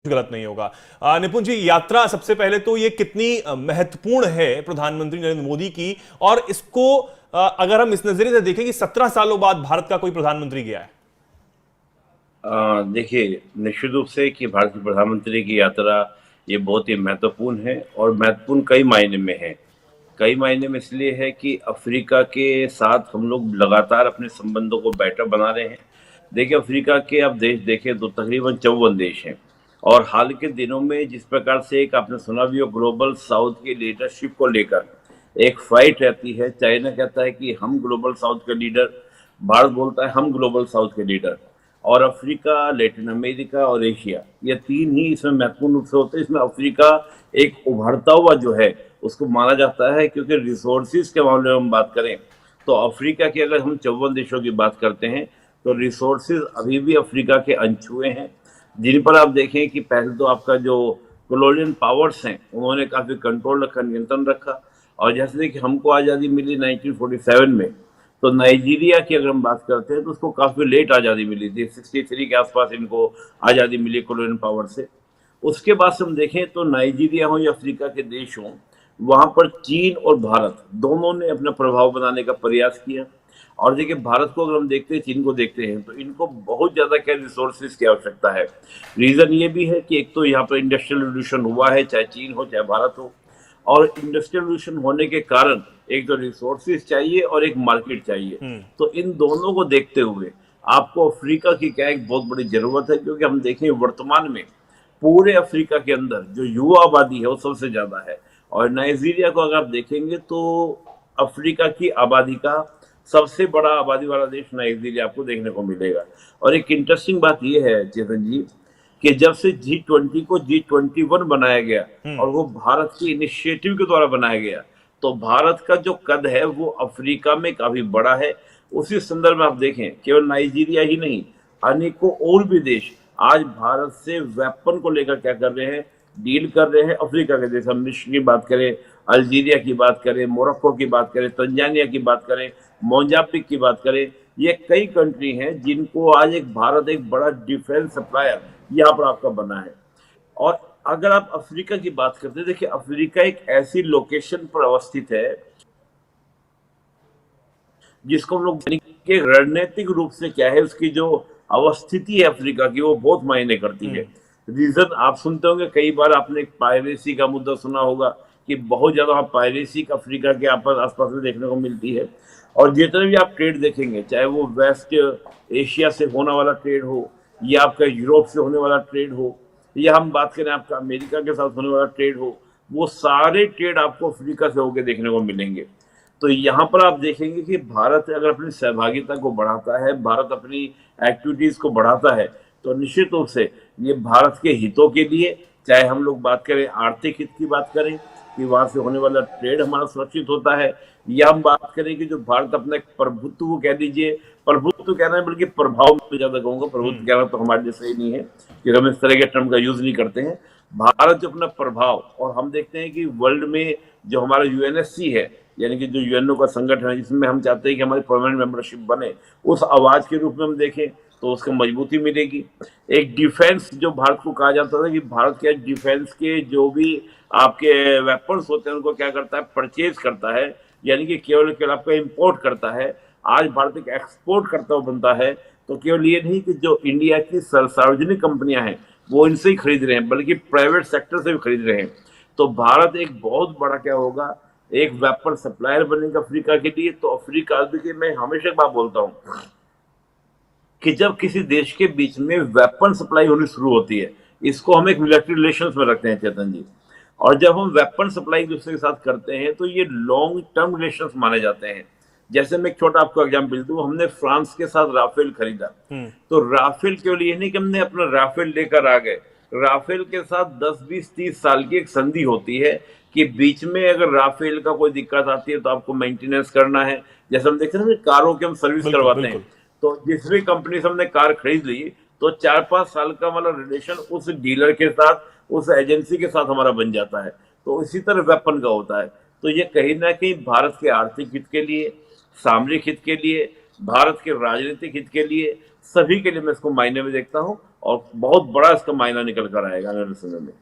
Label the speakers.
Speaker 1: गलत नहीं होगा। निपुण जी, यात्रा सबसे पहले तो ये कितनी महत्वपूर्ण है प्रधानमंत्री नरेंद्र मोदी की, और इसको अगर हम इस नजरिए से देखें कि 17 सालों बाद भारत का कोई प्रधानमंत्री गया है।
Speaker 2: देखिए, निश्चित रूप से कि भारत के प्रधानमंत्री की यात्रा ये बहुत ही महत्वपूर्ण है और महत्वपूर्ण कई मायने में है। कई मायने में इसलिए है कि अफ्रीका के साथ हम लोग लगातार अपने संबंधों को बेटर बना रहे हैं। देखिए, अफ्रीका के आप देश देखें तो तकरीबन 54 देश हैं और हाल के दिनों में जिस प्रकार से एक आपने सुना भी हो, ग्लोबल साउथ की लीडरशिप को लेकर एक फाइट रहती है। चाइना कहता है कि हम ग्लोबल साउथ के लीडर, भारत बोलता है हम ग्लोबल साउथ के लीडर। और अफ्रीका, लैटिन अमेरिका और एशिया, ये तीन ही इसमें महत्वपूर्ण रूप से होते हैं। इसमें अफ्रीका एक उभरता हुआ जो है उसको माना जाता है, क्योंकि रिसोर्सिस के मामले में हम बात करें तो अफ्रीका के अगर हम 54 देशों की बात करते हैं तो रिसोर्सिस अभी भी अफ्रीका के अनछुए हैं, जिन पर आप देखें कि पहले तो आपका जो कोलोनियल पावर्स हैं उन्होंने काफी कंट्रोल रखा, नियंत्रण रखा। और जैसे कि हमको आज़ादी मिली 1947 में, तो नाइजीरिया की अगर हम बात करते हैं तो उसको काफी लेट आज़ादी मिली थी, 63 के आसपास इनको आज़ादी मिली कोलोनियल पावर से। उसके बाद से हम देखें तो नाइजीरिया हो या अफ्रीका के देश हों, वहां पर चीन और भारत दोनों ने अपना प्रभाव बनाने का प्रयास किया। और देखिए, भारत को अगर हम देखते हैं, चीन को देखते हैं, तो इनको बहुत ज्यादा क्या रिसोर्सेज की आवश्यकता है। रीजन ये भी है कि एक तो यहाँ पर इंडस्ट्रियल रिवोल्यूशन हुआ है, चाहे चीन हो चाहे भारत हो। और इंडस्ट्रियल रिवोल्यूशन होने के कारण एक तो रिसोर्सेज चाहिए और एक मार्केट चाहिए। तो इन दोनों को देखते हुए आपको अफ्रीका की क्या एक बहुत बड़ी जरूरत है, क्योंकि हम देखें वर्तमान में पूरे अफ्रीका के अंदर जो युवा आबादी है वो सबसे ज्यादा है। और नाइजीरिया को अगर आप देखेंगे तो अफ्रीका की आबादी का सबसे बड़ा आबादी वाला देश नाइजीरिया आपको देखने को मिलेगा। और एक इंटरेस्टिंग बात यह है चेतन जी, कि जब से G20 को G21 बनाया गया और वो भारत के इनिशिएटिव के द्वारा बनाया गया, तो भारत का जो कद है वो अफ्रीका में काफी बड़ा है। उसी संदर्भ में आप देखें, केवल नाइजीरिया ही नहीं, अनेकों और भी देश आज भारत से वेपन को लेकर क्या कर रहे हैं, डील कर रहे हैं। अफ्रीका के देश, हम मिस्र की बात करें, अल्जीरिया की बात करें, मोरक्को की बात करें, तंजानिया की बात करें, मोजाम्बिक की बात करें, ये कई कंट्री हैं जिनको आज एक भारत एक बड़ा डिफेंस सप्लायर यहाँ पर आपका बना है। और अगर आप अफ्रीका की बात करते हैं, देखिए अफ्रीका एक ऐसी लोकेशन पर अवस्थित है जिसको हम लोग रणनीतिक रूप से क्या है, उसकी जो अवस्थिति है अफ्रीका की, वो बहुत मायने करती है। रीजन आप सुनते होंगे, कई बार आपने पायरेसी का मुद्दा सुना होगा कि बहुत ज्यादा पायरेसी अफ्रीका के आसपास में देखने को मिलती है। और जितने भी आप ट्रेड देखेंगे, चाहे वो वेस्ट एशिया से होने वाला ट्रेड हो या आपका यूरोप से होने वाला ट्रेड हो, या हम बात करें आपका अमेरिका के साथ होने वाला ट्रेड हो, वो सारे ट्रेड आपको अफ्रीका से होकर देखने को मिलेंगे। तो यहाँ पर आप देखेंगे कि भारत अगर अपनी सहभागिता को बढ़ाता है, भारत अपनी एक्टिविटीज को बढ़ाता है, तो निश्चित रूप से ये भारत के हितों के लिए, चाहे हम लोग बात करें आर्थिक हित की बात करें कि वहां से होने वाला ट्रेड हमारा सुरक्षित होता है, या हम बात करें कि जो भारत अपना एक प्रभुत्व, कह दीजिए प्रभुत्व कहना है बल्कि प्रभाव में ज्यादा कहूंगा, प्रभुत्व कहना तो हमारे लिए सही नहीं है कि हम इस तरह के टर्म का यूज नहीं करते हैं। भारत जो अपना प्रभाव, और हम देखते हैं कि वर्ल्ड में जो हमारा यूएनएससी है, यानी कि जो यूएनओ का संगठन है जिसमें हम चाहते हैं कि हमारी परमानेंट मेंबरशिप बने, उस आवाज के रूप में हम देखें तो उसको मजबूती मिलेगी। एक डिफेंस जो भारत को कहा जाता था कि भारत के डिफेंस के जो भी आपके वेपन्स होते हैं उनको क्या करता है, परचेज करता है, यानी कि केवल केवल आपका इंपोर्ट करता है। आज भारत एक एक्सपोर्ट करता हुआ बनता है। तो केवल ये नहीं कि जो इंडिया की सार्वजनिक कंपनियां हैं वो इनसे ही खरीद रहे हैं, बल्कि प्राइवेट सेक्टर से भी खरीद रहे हैं। तो भारत एक बहुत बड़ा क्या होगा, एक वेपन सप्लायर बनेगा अफ्रीका के लिए। तो अफ्रीका, देखिए मैं हमेशा एक बात बोलता हूं कि जब किसी देश के बीच में वेपन सप्लाई होनी शुरू होती है, इसको हम एक मिलिट्री रिलेशंस में रखते हैं चेतन जी, और जब हम वेपन सप्लाई दूसरे के साथ करते हैं तो ये लॉन्ग टर्म रिलेशंस माने जाते हैं। जैसे मैं एक छोटा आपको एग्जांपल दूं, हमने फ्रांस के साथ राफेल खरीदा, तो राफेल केवल ये नहीं कि हमने अपना राफेल लेकर आ गए, राफेल के साथ 10 20 30 साल की एक संधि होती है कि बीच में अगर राफेल का कोई दिक्कत आती है तो आपको मेंटेनेंस करना है। जैसे हम देखते हैं ना, कारों की हम सर्विस करवाते हैं, तो जिस भी कंपनी से हमने कार खरीद ली तो 4-5 साल का हमारा रिलेशन उस डीलर के साथ, उस एजेंसी के साथ हमारा बन जाता है। तो इसी तरह वेपन का होता है। तो ये कहीं ना कहीं भारत के आर्थिक हित के लिए, सामरिक हित के लिए, भारत के राजनीतिक हित के लिए, सभी के लिए मैं इसको मायने में देखता हूँ। और बहुत बड़ा इसका मायना निकल कर आएगा आने वाले समय में।